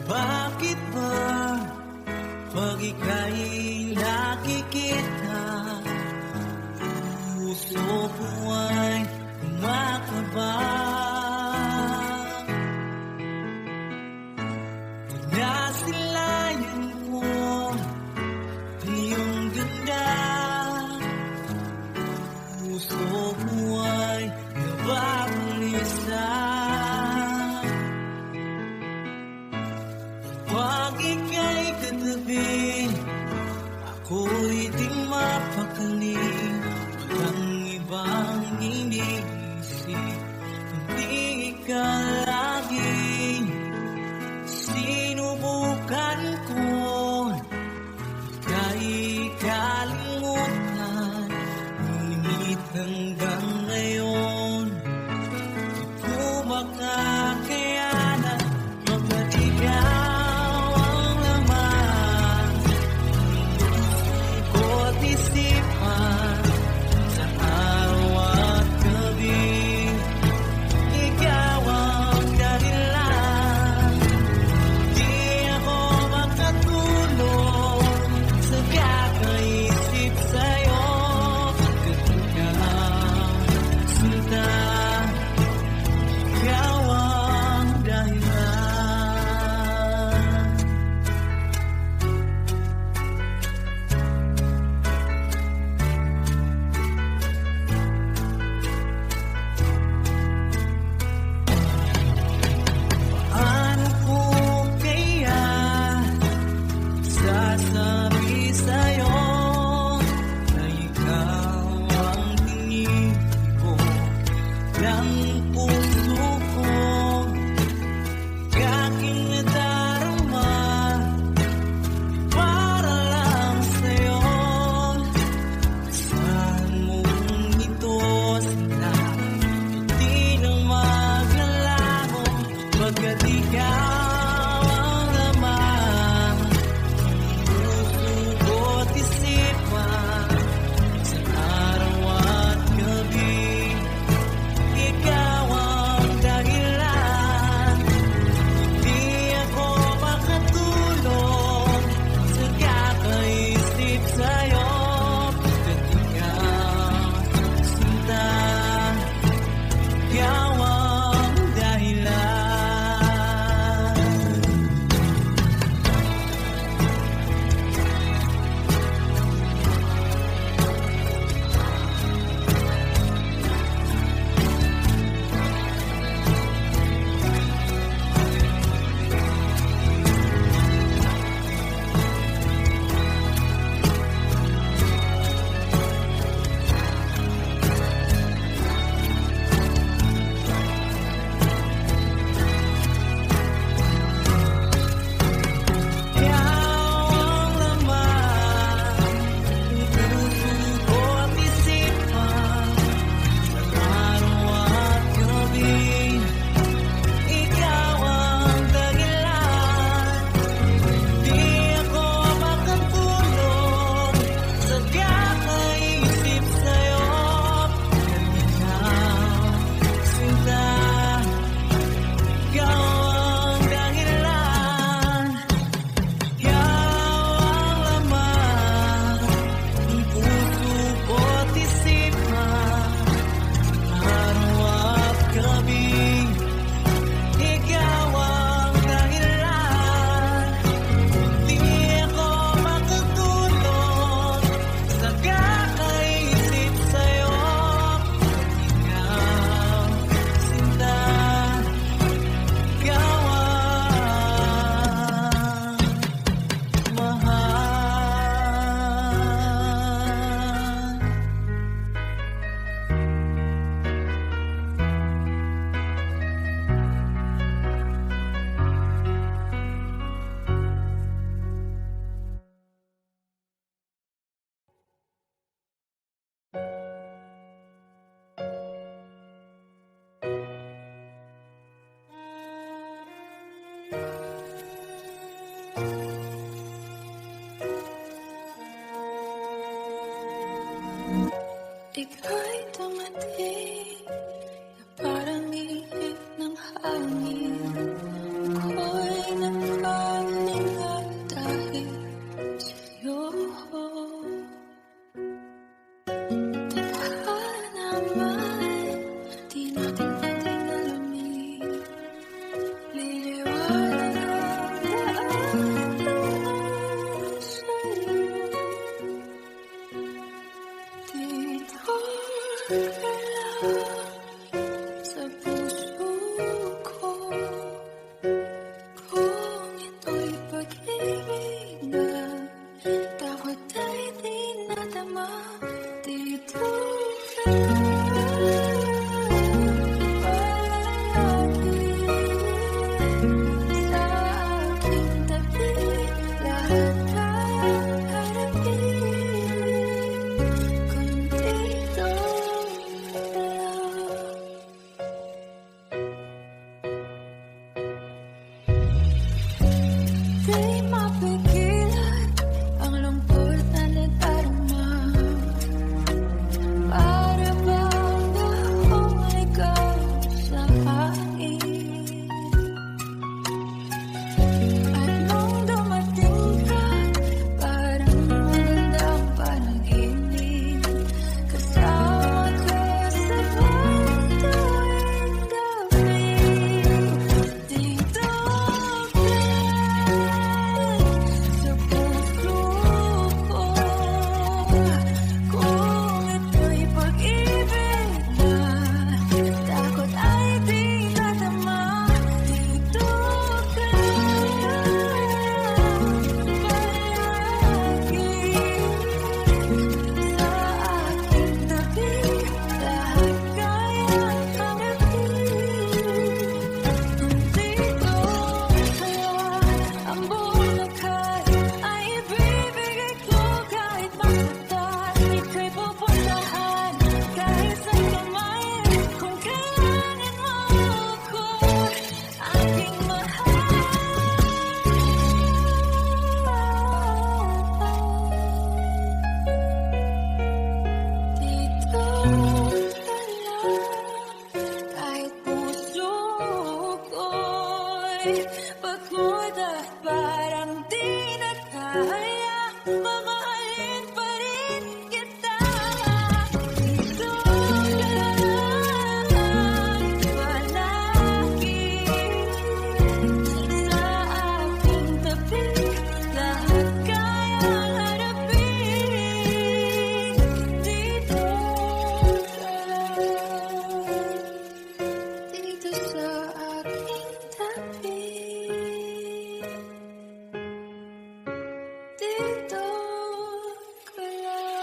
Bakit ba pag ika'y nakikita, puso ko ay kumakabang? Pag nasilayan ko iyong ganda, puso ko ay nababalisa. Pag ika'y katabi, ako'y di mapakali. Walang ibang iniisip, hindi ka lagi. Sinubukan ko ika'y kalimutan, ngunit hanggang ngayon di ko makakayanan. Pagkat ikaw ang laman ng ko't isipan, sa araw at gabi. Ikaw ang dahilan, di ako makatulog sa kakaisip sa'yo. Pagkat ikaw, sinta, ikaw ang dahilan. Paano ko kaya sasabi sa'yo na ikaw ang tinibok ng puso ko? Aking nadarama para lang sa'yo. Saan mong ito sila, hindi na maglalaho. Pagkat ikaw ang laman ng puso ko't isipan, sa araw at gabi. Ikaw ang dahilan, di ako makatulog sa kakaisip sa'yo. Pagkat ikaw, sinta, ikaw ang dahilan. Ika'y dumating na parang ihip ng hangin. Ako'y nagpa sa puso ko. Kung ito'y pag-ibig na takot ay di nadama, dito ka palagi sa aking tabi. Lahat kayang harapin kung dito ka lang. Di mapigilan ang lungkot na nadarama. Para bang akong ikaw sa akin. At nung dumating ka, parang magandang panaginip. Kasama ka sa bawat tuwing gabi. Dito ka sa puso ko. Kung ito'y pag-ibig na takot ay di nadama, dito ka palagi sa aking tabi. Lahat kayang harapin kung dito ka. Ang buong lakas ay ibibigay ko kahit masaktan. Ika'y pupuntahan kahit saan ka man. Kung kailangan mo ako, aking mahal. Dito ka lang, kahit puso ko'y pagod at parang di na kaya, mamahalin pa rin kita. Dito ka lang, palagi sa aking tabi. Lahat kayang harapin. Dito ka lang, dito sa aking tabi. Dito ka lang.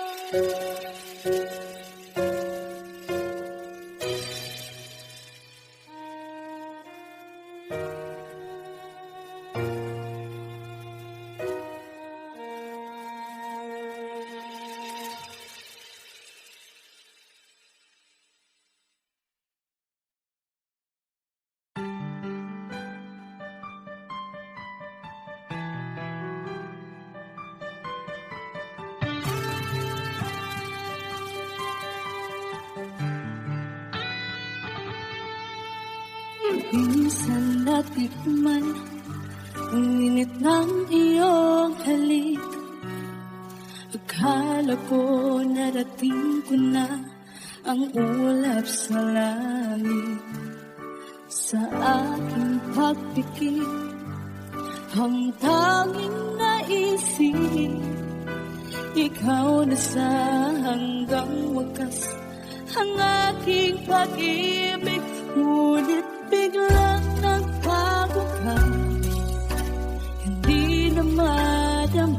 Minsan natikman ang init ng iyong halik. Akala ko narating ko na ang ulap sa langit. Sa aking pagpikit, ang tanging naisip, ikaw na sa hanggang wakas ang aking pag-ibig. Ngunit biglang nagbago ka, hindi na madama.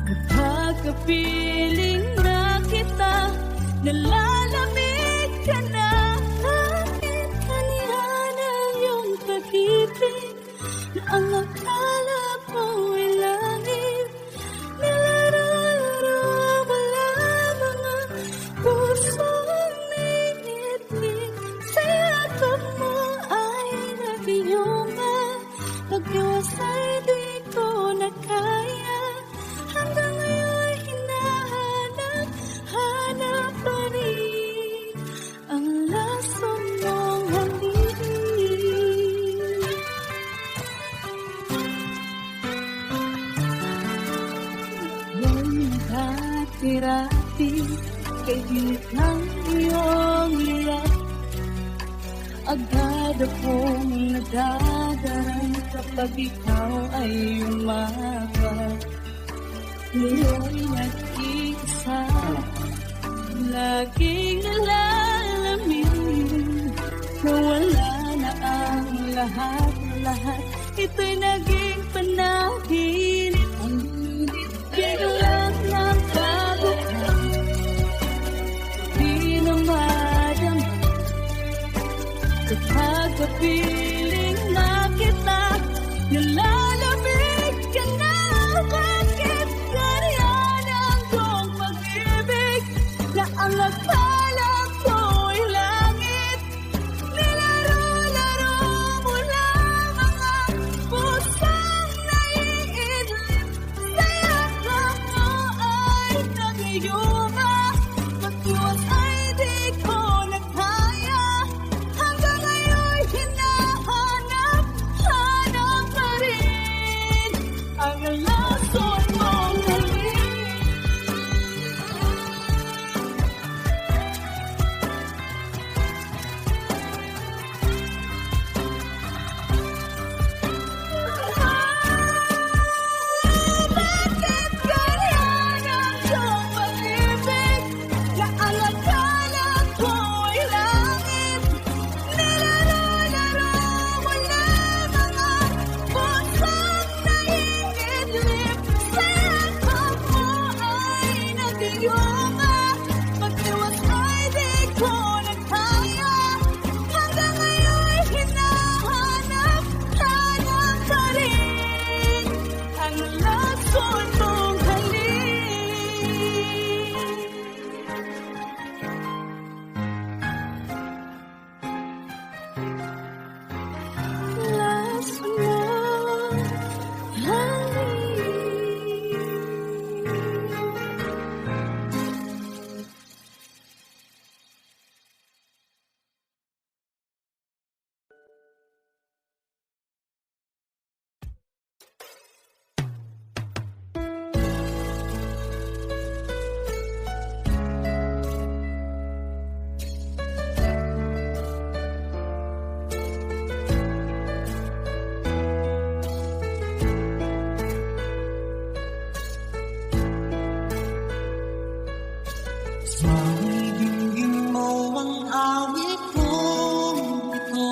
Kapag kapiling na kita, nalalamig ka na. Aking kanihanang iyong pag-ibig na ang akala ko'y langit. Nilararo mo lamang ang pusong ningiti. Sa yakap mo ay nabiyunga. Pag-iwas ay di ko na kaya. Hanggang ngayon hinahanap pa rin ang laso mong hangin. Yung dati-rati kay dinig ng iyong iyak, agad akong nadadarang kapag ikaw ay umaga. Ngayon nag-iisa, aking nalalamin na wala na ang lahat-lahat. Ito'y naging panaginip, biglang ng baguhan, di na madama kapag kapiling na kita. Nalalamig ka na, bakit ganyan ang iyong pag-ibig na ang akala ko'y langit? Nilaro-laro mo lang mga pusong naiidlip, sa yakap mo ay nag-iuma, mag-iwas ay di ko na kaya, hanggang ngayon'y hinahanap pa rin ang lason mong galing. Bakit ganyan ang iyong pag-ibig na ang akala ko'y langit? Nilaro-laro mo na mga pusong naiidlip, sa yakap mo ay nag-iuma, mag-iwas ay di ko na kaya, hanggang ngayon'y hinahanap pa rin ang lason mong halik. Lason mong halik. Sa ibigin mo ang awit kong ito,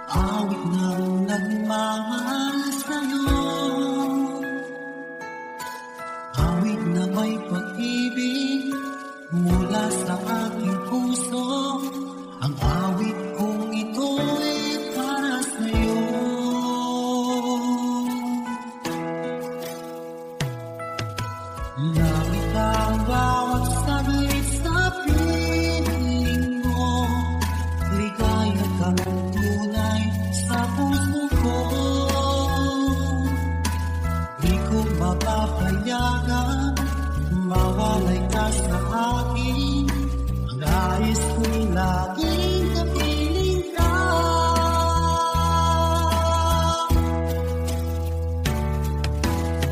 awit na nagmamahal sa'yo, awit na may pag-ibig mula sa aking puso, ang awit kong ito'y para sa'yo. Langit ang bawat saglit sa piling mo, ligaya kang tunay sa puso ko. Di ko mapapayagan mawalay ka sa akin, ang nais ko'y laging kapiling ka.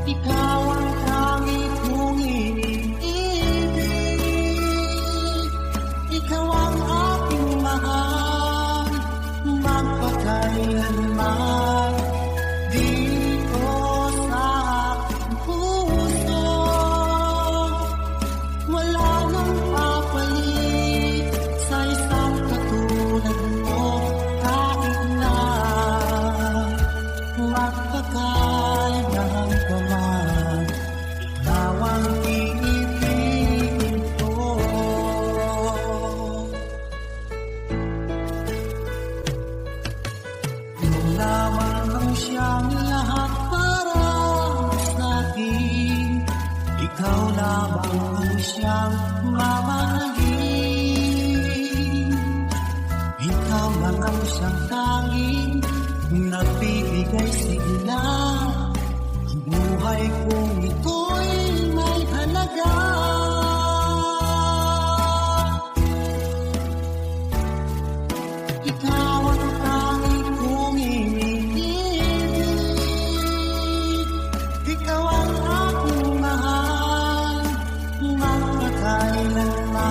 Ikaw ang tanging kong iniibig, ikaw ang aking mahal, magpakailanman. Dito sa aking puso, wala nang papalit sa isang katulad mo, kahit na magpakailan pa man, ikaw ang iibigin ko. Ikaw lamang ang siyang lahat para sa'kin, ikaw lamang ang siyang mamahalin, ikaw lang ang siyang tanging nagbibigay sigla, ang buhay kong ito'y may halaga. Ikaw ang tanging kong iniibig, ikaw ang aking mahal, magpakailanman.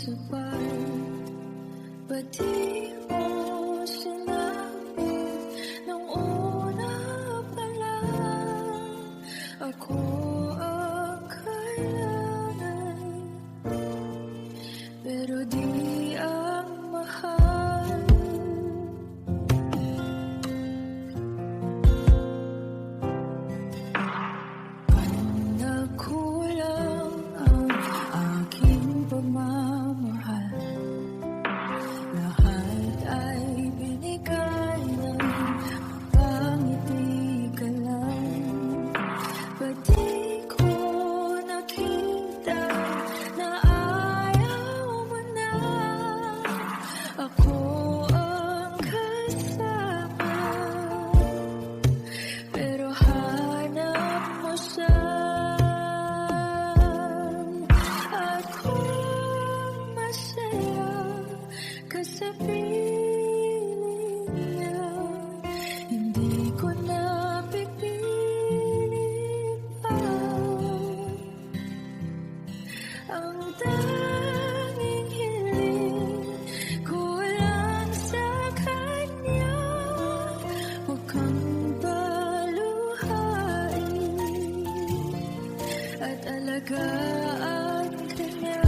sabay. Ba't di mo sinabi nung una pa lang ako ang kailangan, pero di ang mahal. Nagkulang ang aking pagmamahal, lahat ay binigay ng pangiti ka lang. Ba't di ko nakita na ayaw mo na ako ang kasama, pero hanap mo siya. Ako'y masaya sa piling niya, hindi ko na pipilit pa. Ang tanging hiling ko lang sa kanya, huwag kang paluhain at alagaan ka niya.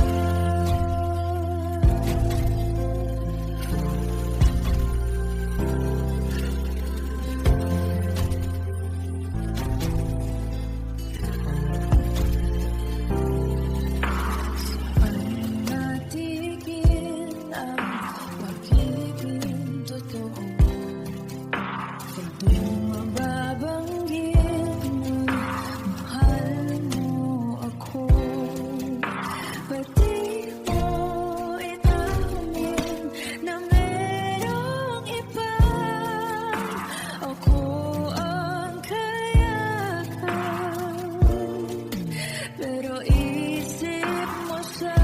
Pero isip mo siya,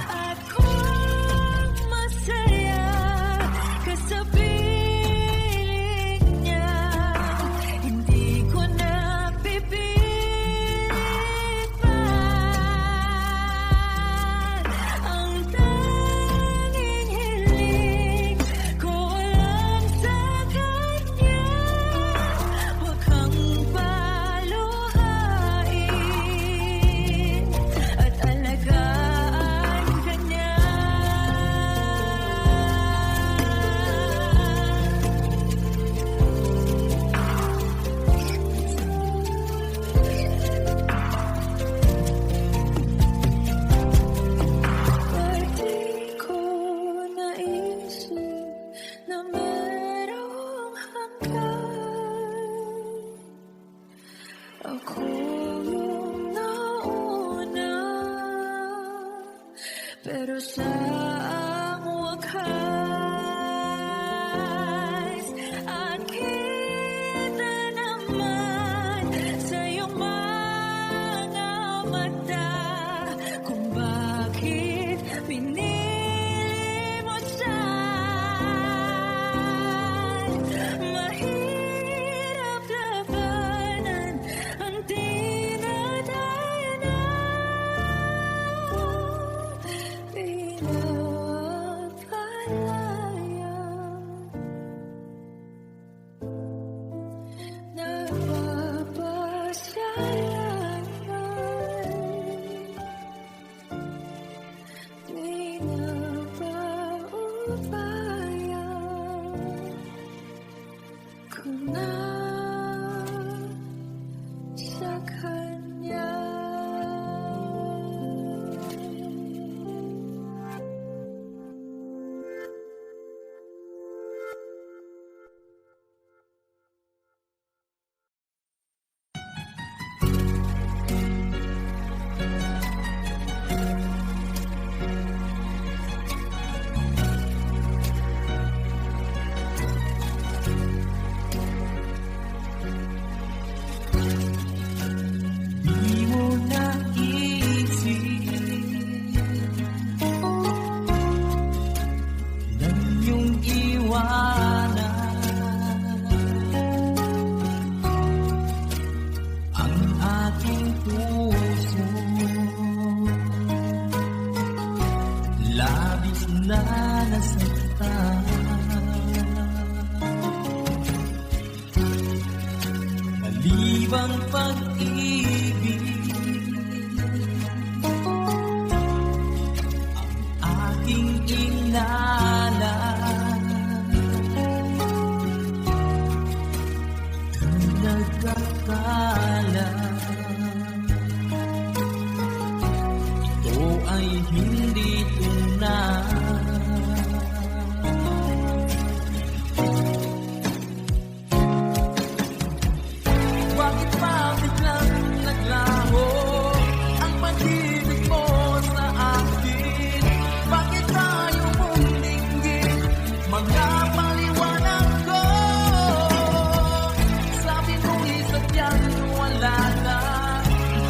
ako'y masaya ka sa piling niya, hindi ko na pipilit pa. Ang tanging hiling ko lang sa kanya, huwag kang at alagaan ka niya. Ba't di ko naisip na merong hanggan? Ako yung nauna, pero sa ang wakas, at kita naman sa iyong mga mata kung bakit pinili mo siya. Mahirap labanan ang dinadanas. ay hindi tunay. Bakit ba biglang naglaho ang pag-ibig mo sa akin? Bakit tayo mong dinggin mga paliwanag ko? Sabi mo'y sadyang wala na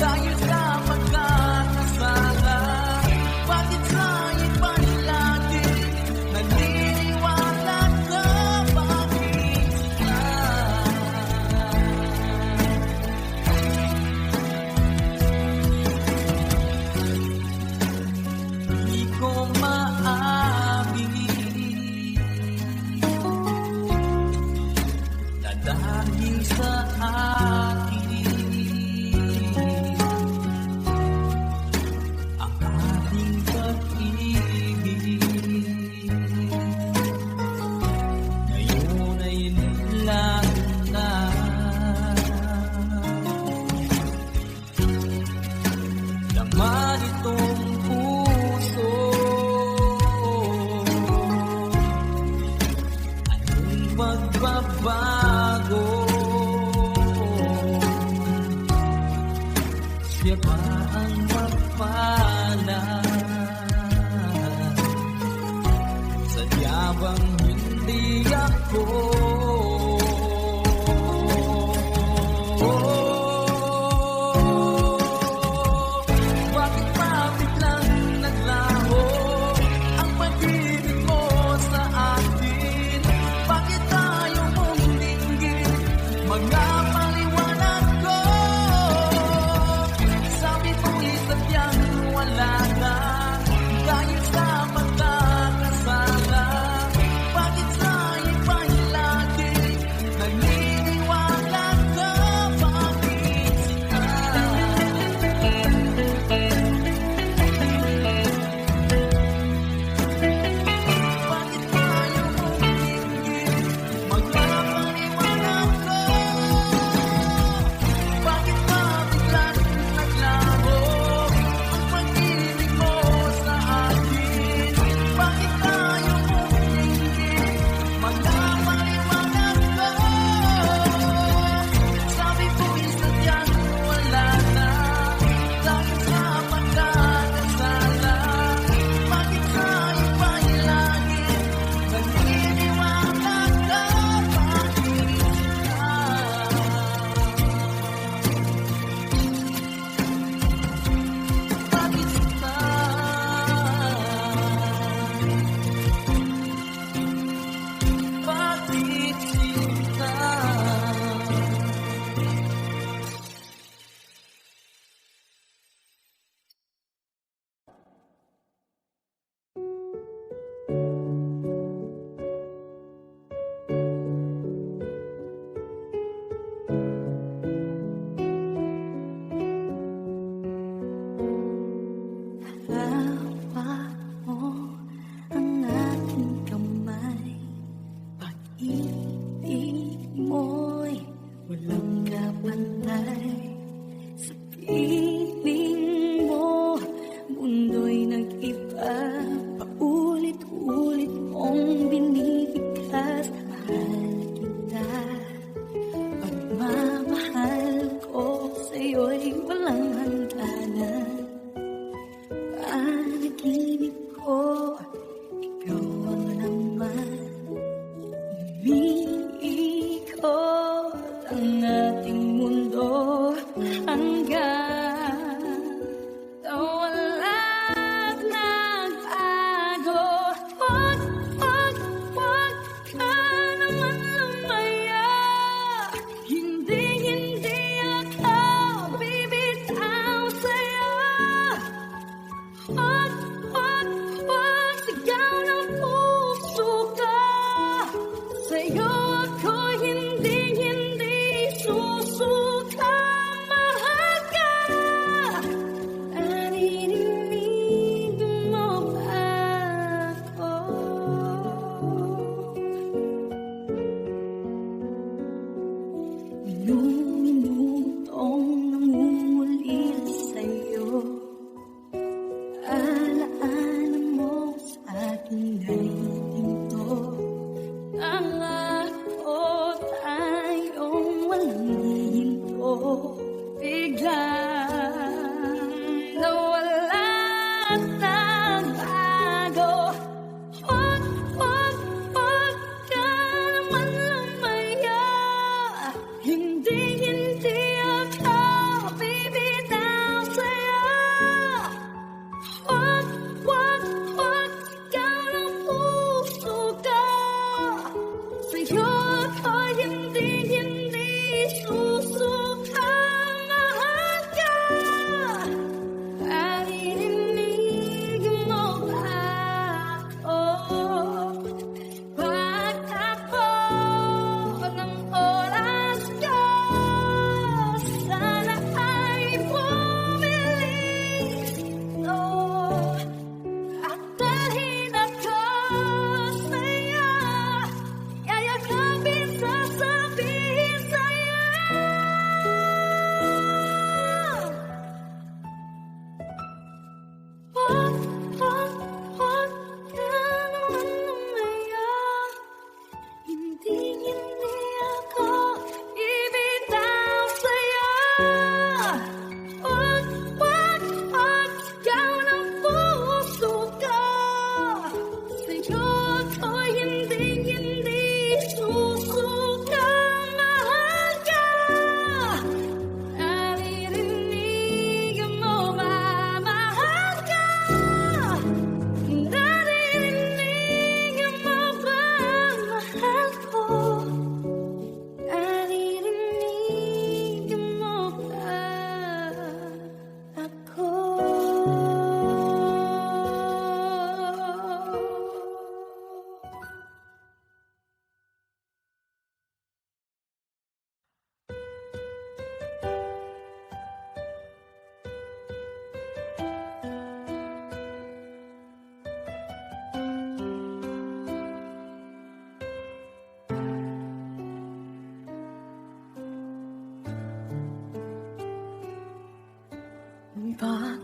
tayo sa pagkakasala. Bakit sa iba'y lagi naniniwala ka? Bakit ka? Di ko maamin na dahil sa akin ang ating pag-ibig ngayon ay nilaho na. Laman itong puso, anong magbabago? Siya ba ang mapalad? Sadya bang hindi ako? Bakit ba biglang naglaho ang pag-ibig mo sa akin? Bakit tayo mong dinggin mga paliwanag ko? Sabi mo'y sadyang wala na dahil sa pagkakasala. Bakit sa iba'y lagi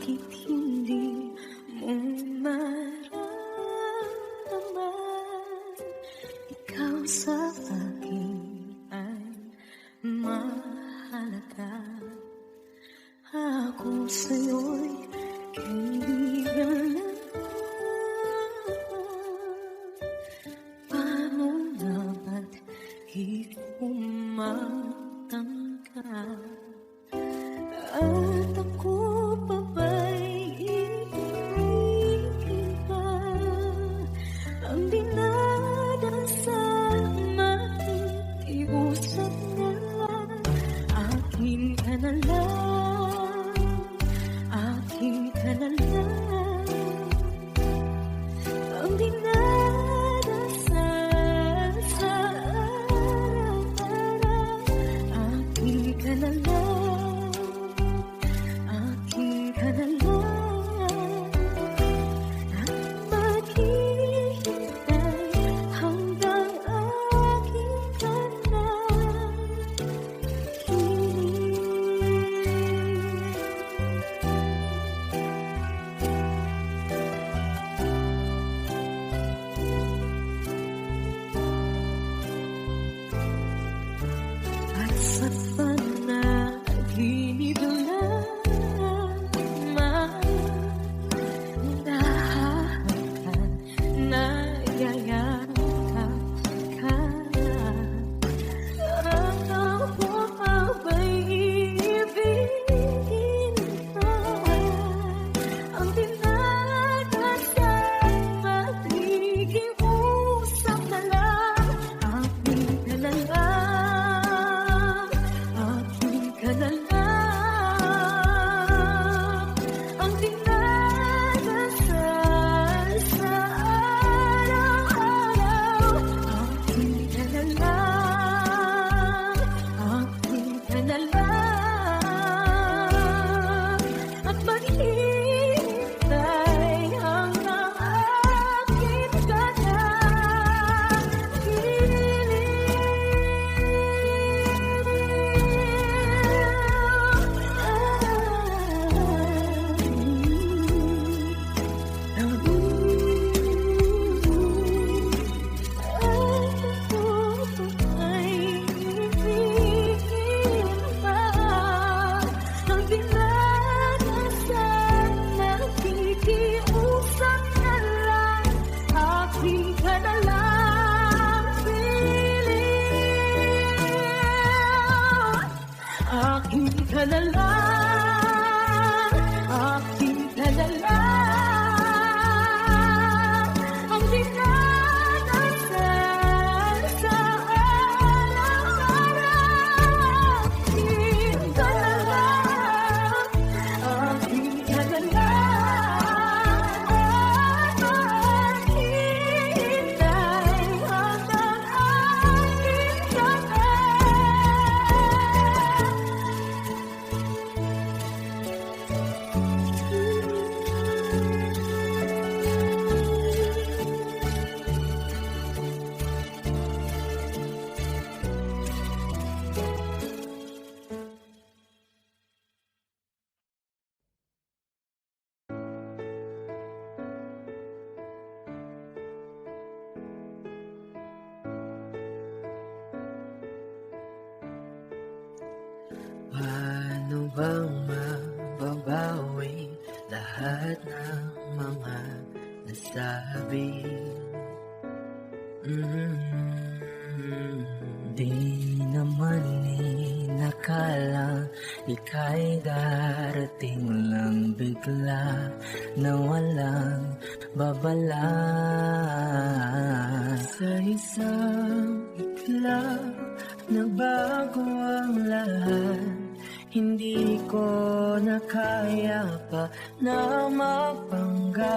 Bakit hindi mo maramdaman? Ikaw sa akin ay mahalaga. Ako sa'yo'y kaibigan lang. Paano na ba't di ko matangkad? At ako pa ba'y ibigin pa? Ang dinadasal makikiusap na akin ka na lang, akin ka na lang. Ang dinadasal sa araw-araw, akin ka na lang, akin ka na lang. At maghihintay hanggang akin ka na at sa panaginip lang nahahawakan, nayayakap ka. At ako pa ba'y ibigin pa? Ang dinadasal makikiusap na lang, akin ka na lang, akin ka na lang. Ang dinadasal sa araw-araw, akin ka na lang, akin ka na lang. At maghihintay hanggang akin ka na ang dinadasal nakikiusap na lang, akin ka na lang, piling. Akin ka na lang, akin ka na lang. Ang dinadasal sa araw-araw, akin ka na lang, akin ka na lang. At maghihintay hanggang akin ka na. Paano bang mababawi lahat ng mga nasabi? Di naman inakala ika'y darating lang bigla na walang babala. Sa isang iglap nagbago ang lahat. Hindi ko na kaya pa na mapanggap.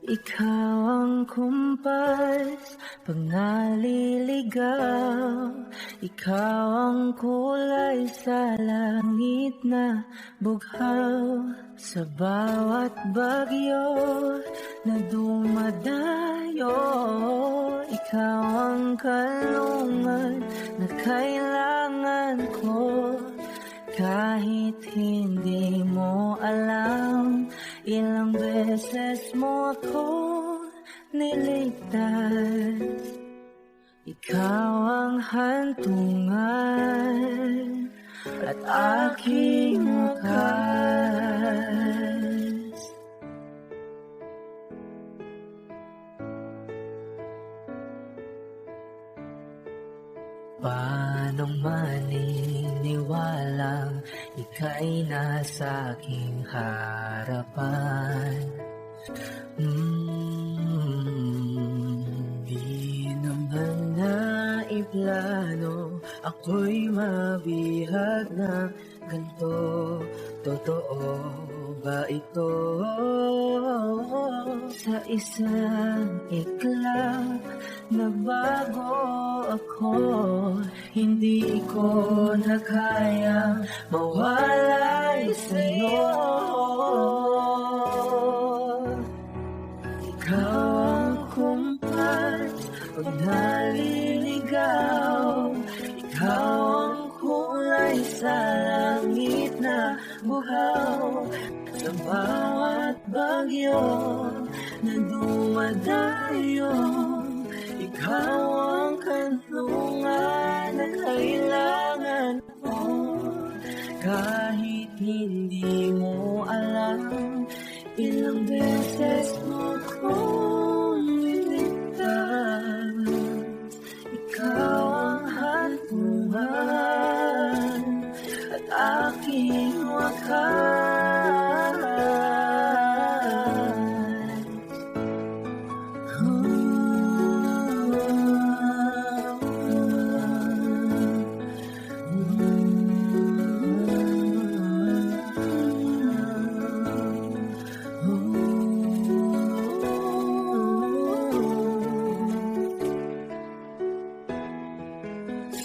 Ikaw ang kumpas pag naliligaw. Ikaw ang kulay sa langit na bughaw. Sa bawat bagyo na dumadayo, ikaw ang kalungan na kailangan ko. Kahit hindi mo alam, ilang beses mo ako niligtas. Ikaw ang hantungan at aking wakas. Paano maniniwalang ika'y nasa aking harapan? Di naman naiplano ako'y mabihag na ganito. Totoo ba ito? Sa isang iklap nagbago ako, hindi ko na kayang mawalay sa'yo. Ikaw ang kumpas pag naliligaw, ikaw ang kulay sa langit na buhaw. Sa bawat bagyo na dumadayo, ikaw ang kanlungan na kailangan ko. Kahit hindi mo alam, ilang beses mo kong niligtas. Ikaw ang hantungan at aking wakas.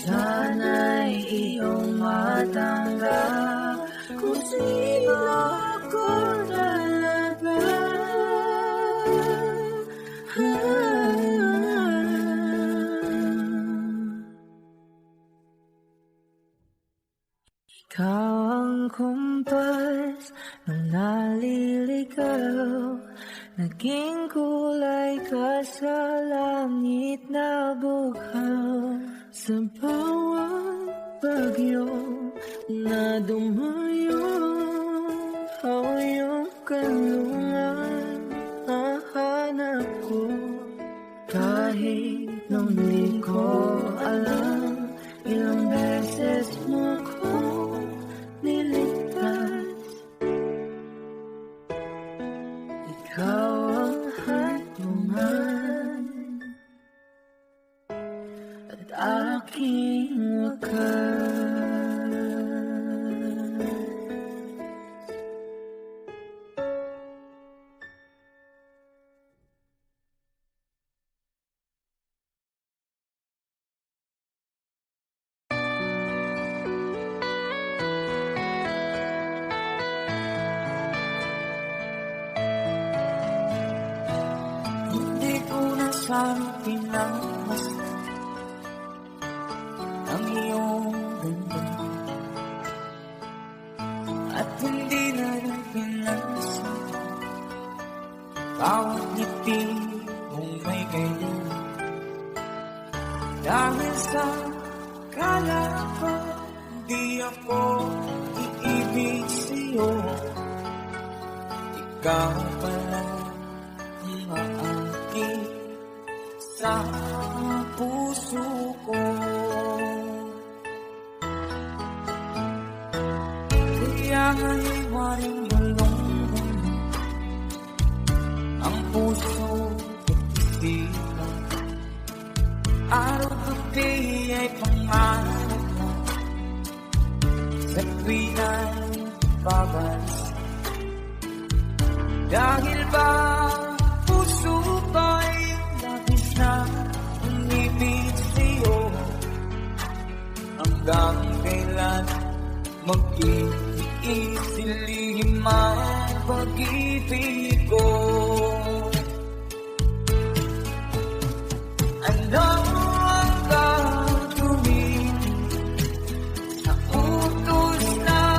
Sana'y iyong matanggap kung sino ako talaga. Ikaw ang kumpas nung naliligaw, naging kulay ka sa langit na bughaw. Sa bawat bagyo na dumayo, ikaw yung kanlungan hahanap ko. Kahit nung di ko alam, ilang beses mo ko niligtas. Ikaw ang hantungan at aking wakas. Hindi ko na sana pinagmasdan ang iyong ganda, at hindi na rin pinansin bawat ngiti mong may ganyan. Dahil sa kala ko di ako iibig sa'yo, ikaw pala ang maakit sa puso ko. Kaya nga'y waring balong ang puso at isipan. Araw-gabi ay pangarap mo sa tuwina'y babalik. Dahil ba puso ko'y labis na umibig sa'yo, hanggang kailan mag-iisilihim ang pag-ibig ko. Ano ang gagawin sa utos na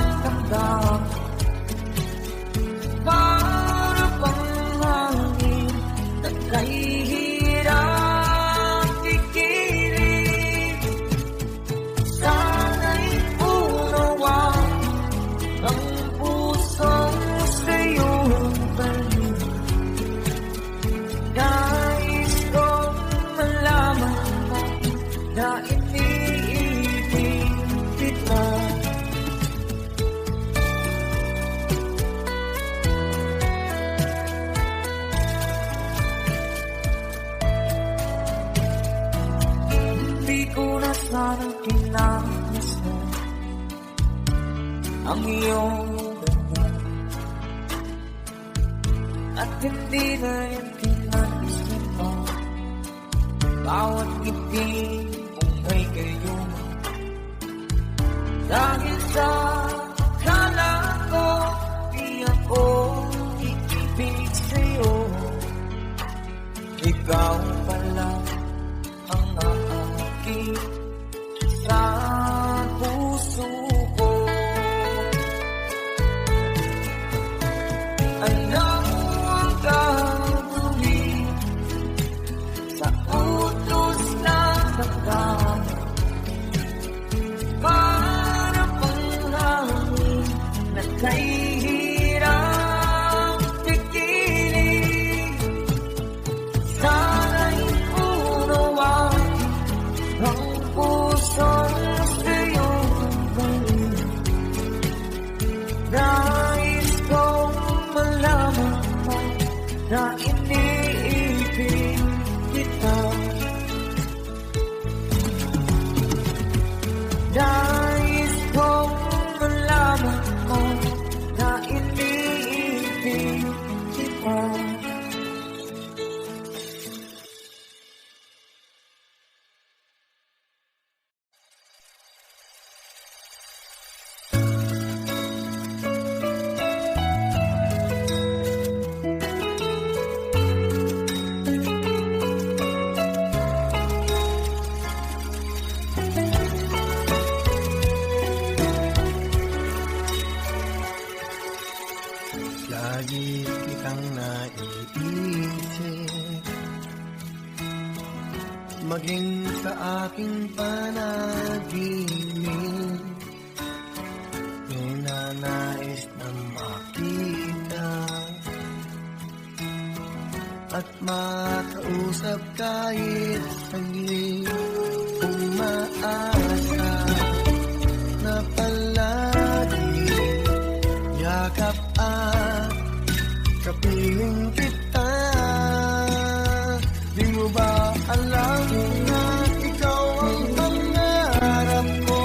ang iyong ganda. At hindi na yan pinag-isip mo, bawat ngiti kung may kayo. Dahil sa akala ko, di ako iibig sa'yo. Ikaw pala ang aakit sa puso ko. Ano ang gagawin sa utos na hanggang para pang hangin na kahirap pigilin? Sana'y unawain ang puso'y sa'yo gawin. Nais kong malaman mo na iniibig kita. Nais kong malaman mo na iniibig kita. Lagi kitang naiisip, maging sa aking panaginip. Ninanais na makita at makausap kahit saglit. Umaasa na palagi yakap at kapiling kita. Di mo ba alam na ikaw ang pangarap ko?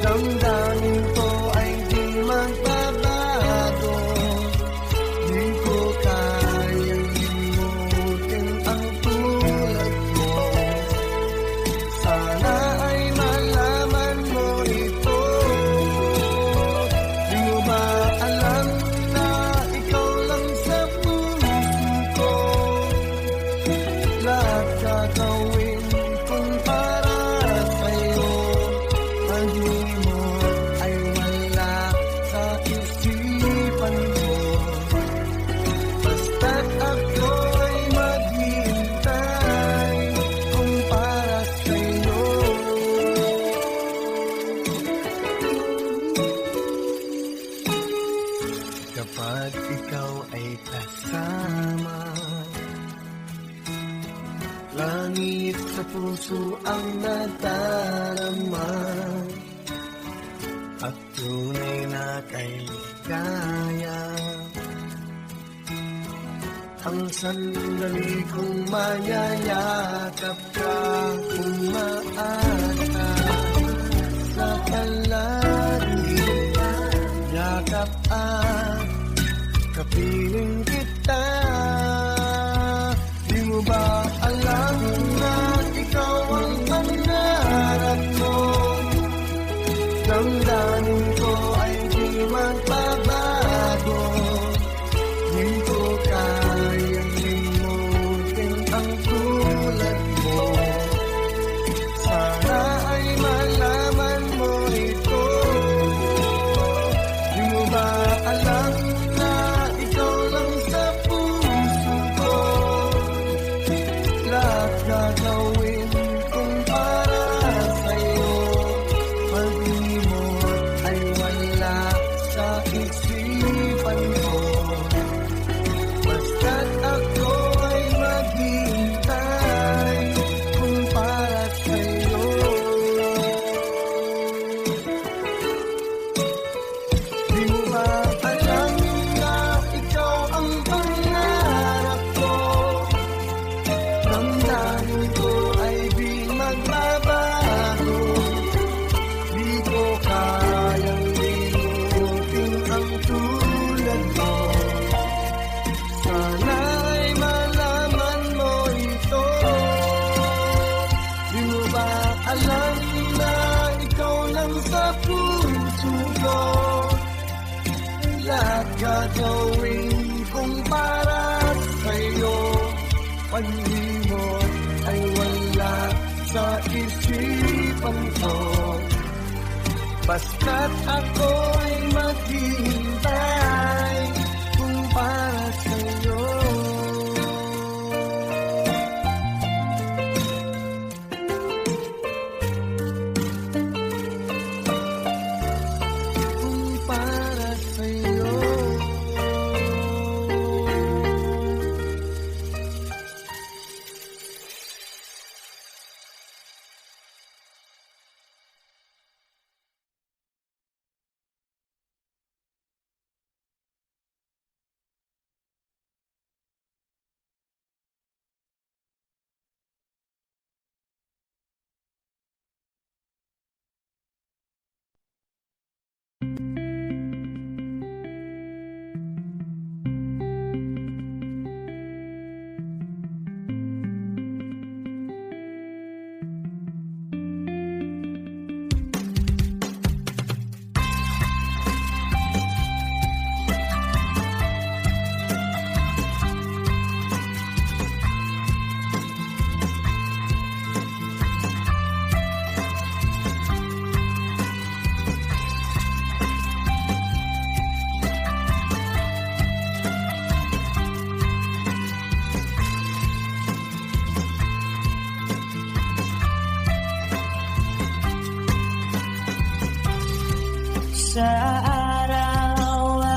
Damdamin ko ay di magbabago. Di ko kayang limutin ang tulad mo. Sana ay malaman mo ito. Di mo ba alam na ikaw lang sa puso ko? Lahat gagawin kung para sa'yo. Pag-imot ay wala sa isipan ko. Basta't ako ay maghihintay kung para sa'yo. Kapag ikaw ay kasama, langit sa puso ang nadarama, at tunay na kailigaya. Ang sandali kong mayayakap ka, umaasa sa palagi. Yakap at kapiling kita. Di mo ba alam na ikaw ang pangarap mo? Damdamin ko ay di magbabago. Di ko kayang limutin ang tulad mo. Sana gagawin kong para sa'yo? Panlimot ay wala sa isipan ko, basta't ako'y maghihintay kung para sa'yo. Kung para sa'yo. Sa araw-araw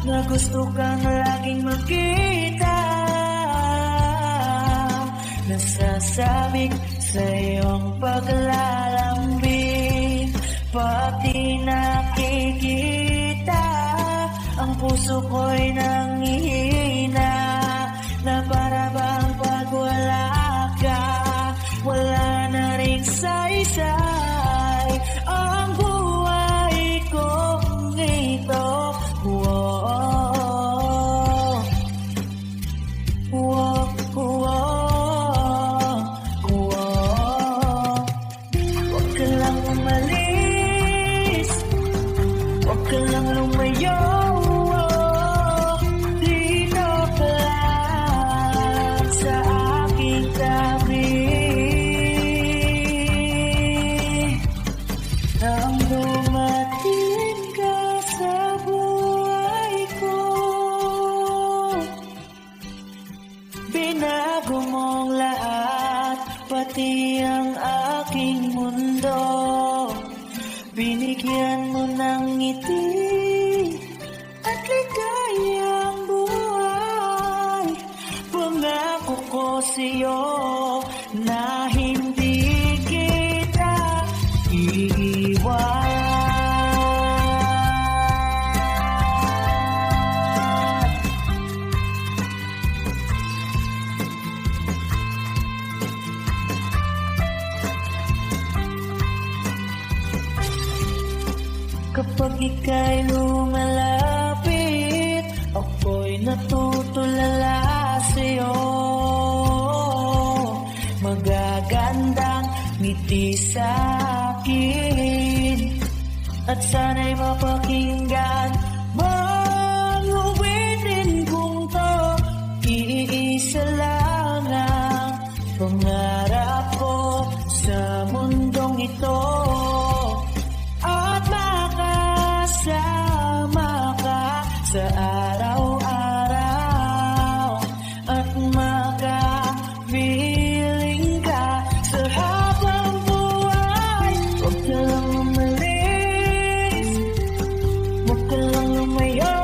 na gusto kang laging makita, nasasabik sa iyong paglalambing, pati nakikita ang puso ko'y nanghihina, na para bang pag wala ka, wala na ring saysay ang buhay kong ito. Whoa, whoa, whoa, whoa. Huwag ka lang umalis, huwag ka lang lumayo, dito ka lang sa aking tabi. Nang dumating ka sa buhay ko, binago mong lahat, pati ang aking mundo. Binigyan mo ng ngiti at ligayang buhay. Pangako ko sa'yo na hindi kita iiwan. Kapag ika'y lumalapit, ako'y natutulala sa'yo. Magagandang ngiti sa'kin, at sana'y mapakinggan bang uwitin kong to. Iisa lang ang pangarap ko sa mundong ito, at makasama ka sa araw-araw, at makapiling ka sa habang buhay. Huwag ka lang umalis, huwag ka lang lumayo,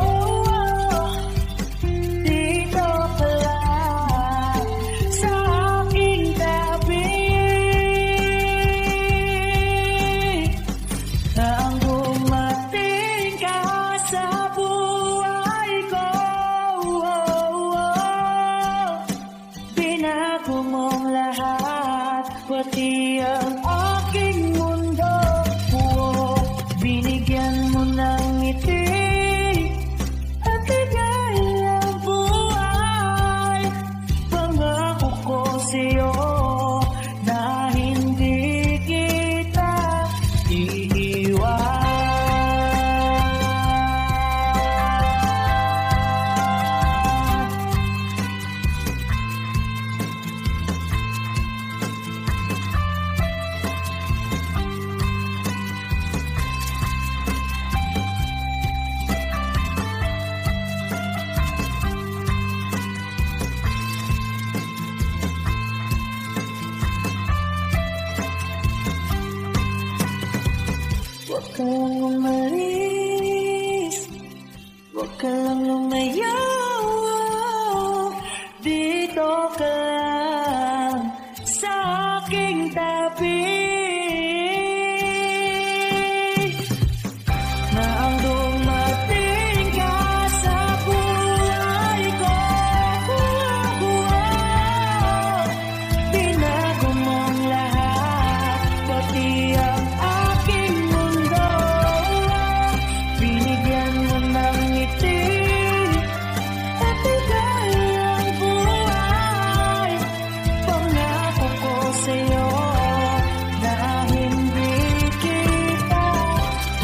ka lang umalis, huwag ka lang lumayo. Dito ka lang sa aking tabi. Na ang dumating ka sa buhay ko, binago mong lahat, pati ang aking mundo. Binigyan mo ng ngiti at bigay ang buhay. Pangako ko sa'yo na hindi kita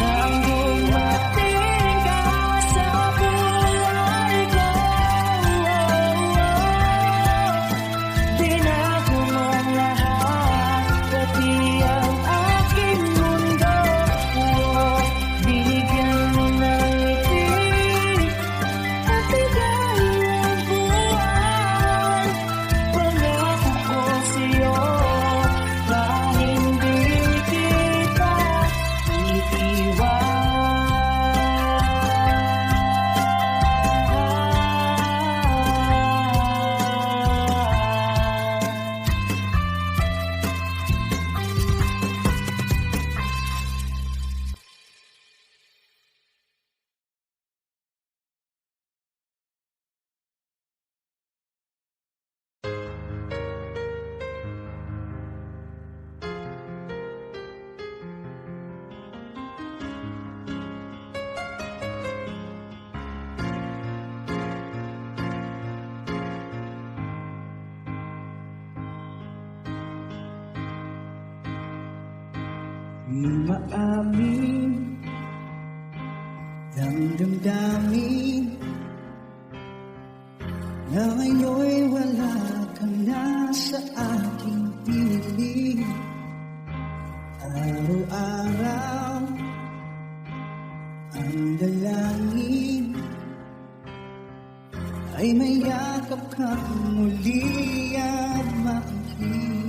nang dumating ka sa buhay ko. Binago mong lahat, pati ang aking mundo. Binigyan mo ng ngiti at bigay ang buhay. Pangako ko sa'yo na hindi kita iiwan. Maamin ng damdamin na ngayon'y wala ka na sa aking piling. Araw-araw ang dalangin ay mayakap kang muli at makinig.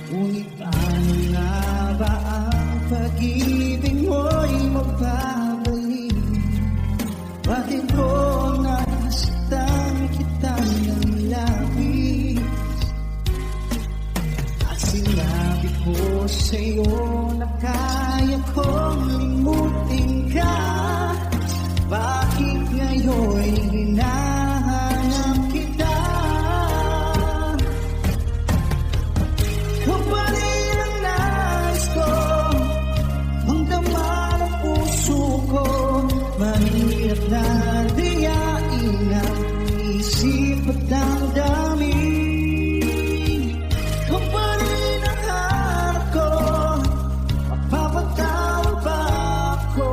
Ngunit paano nga ba ang pag-ibig mo'y magbabalik? Bakit ko nasaktan kita ng labis? At sinabi ko sa'yo na kaya kong limutin ka. Bakit ngayon'y hinahanap kita? Kapalit ang nais ko, magdama ng puso ko. Mahirap na diyain ang isip at damdamin. Kapalit ang hanap ko, mapapatawag ba ako?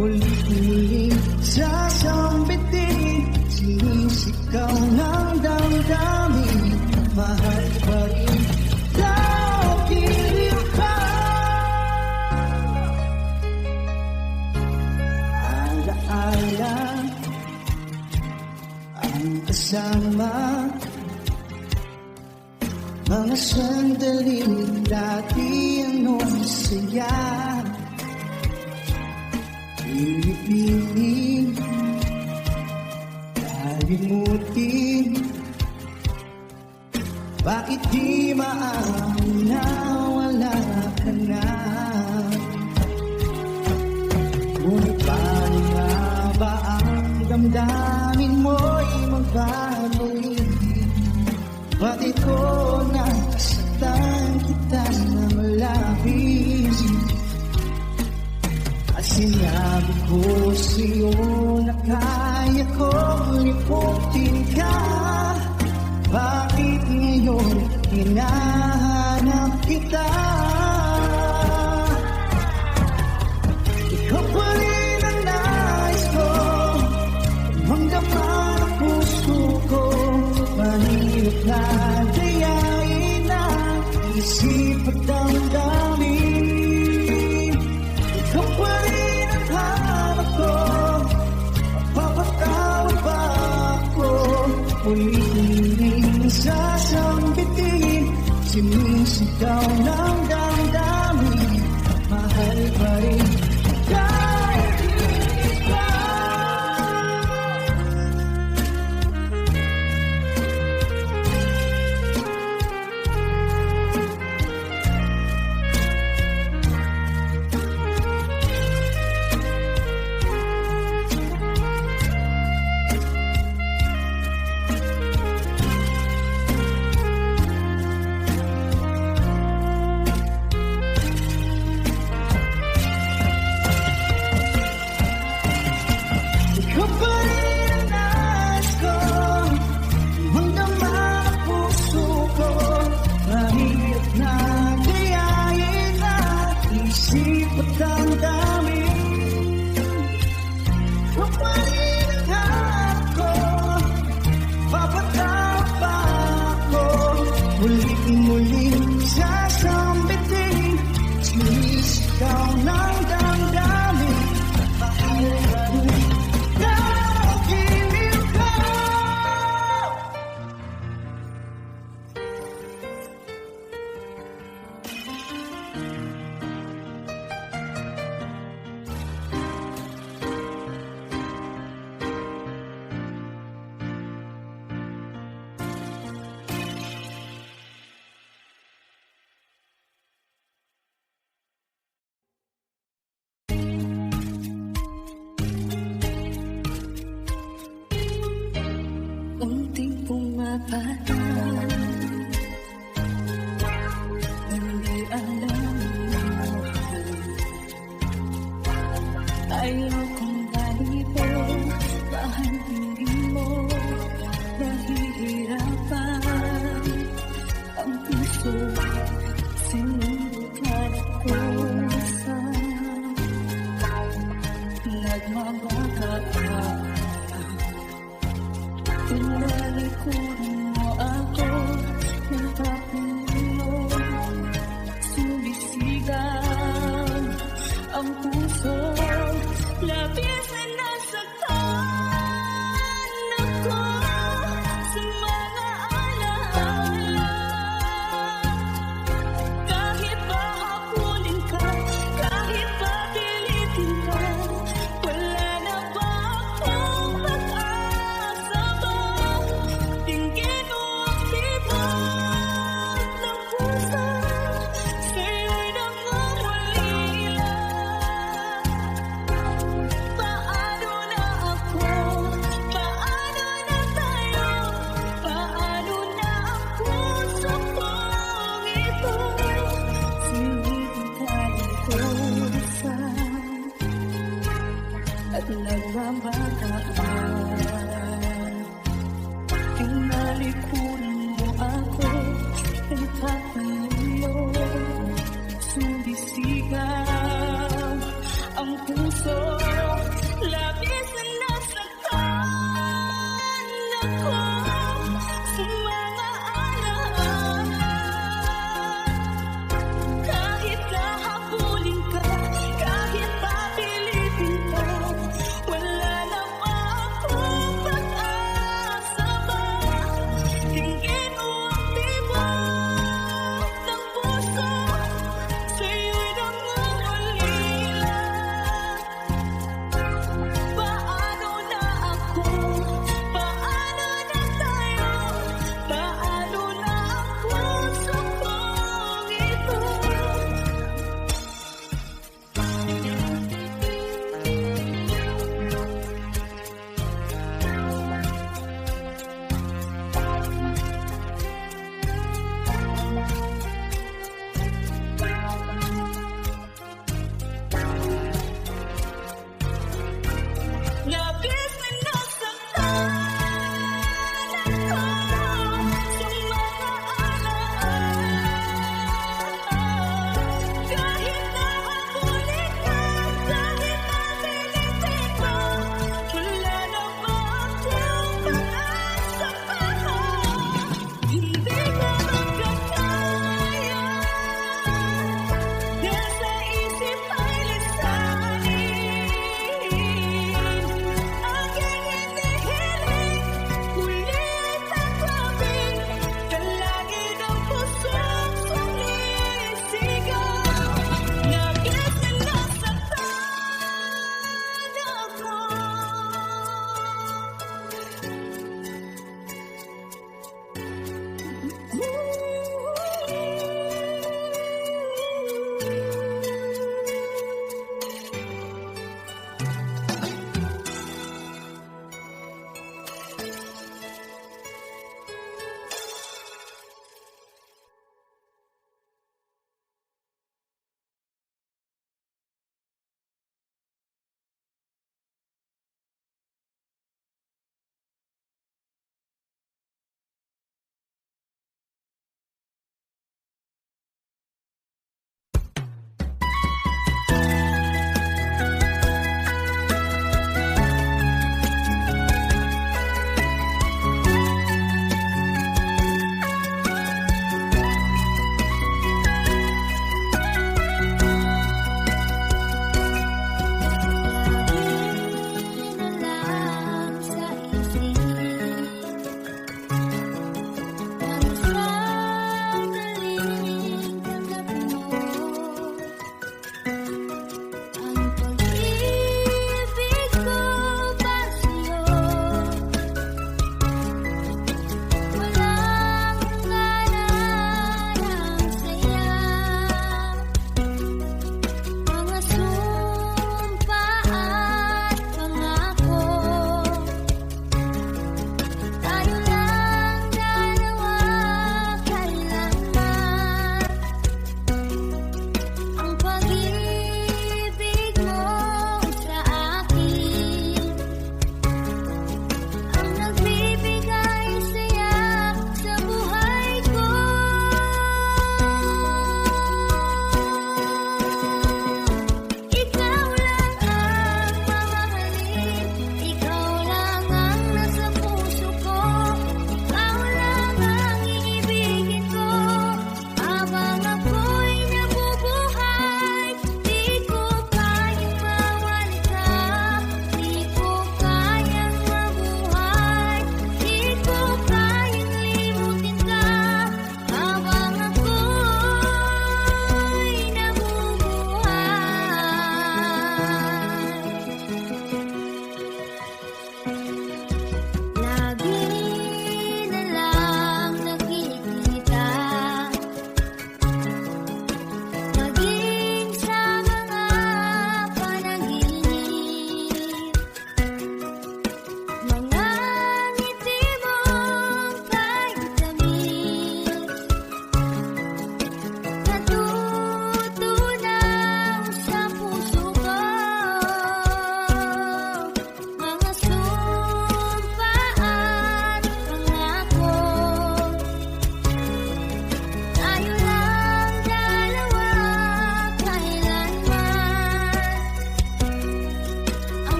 Muli-muli sasambitin, sinisigaw ng damdamin. Mahal pa rin dahil ka. Alaala ang kasama, mga sandaling dati anong saya. Pinipiling, kalimutin. Bakit di maamin na wala ka na? Ngunit paano nga ba ang damdamin mo'y magbabalik? Bakit ko nasaktan kita na malapit? At sinabi ko sa'yo na kaya kong liputin ka. Bakit ngayon hinahanap kita? Ikaw pa rin ang nais ko, magdama ng puso ko. Mahirap na dayain ang isip at damdamin. Ikaw pa rin ang hanap ko, mapapatawag ba ako? Muli-muling sasambitin, sinisigaw ng damdamin. sugatan. Hindi alam mo ayokong galito, bahal hindi mo nahihirapan ang puso, sinubukan ko sa nagmamaka ka. Tinalikuran mo ako ng kapulo, sumisigaw ang puso, labis na nasaktan ako sa mga alaala. Kahit pa hapunin ka, kahit pa pilitin ka, wala na ba akong pag-asa ba? Tingin mo ang tibok ng puso, sa'yo'y nangungulila. Paano na ako? Paano na tayo? Paano na ang puso kong ito? Sinigitali ko isa at nagmamakaan. Tinalikuran mo ako, nagpapalulo, sumisigaw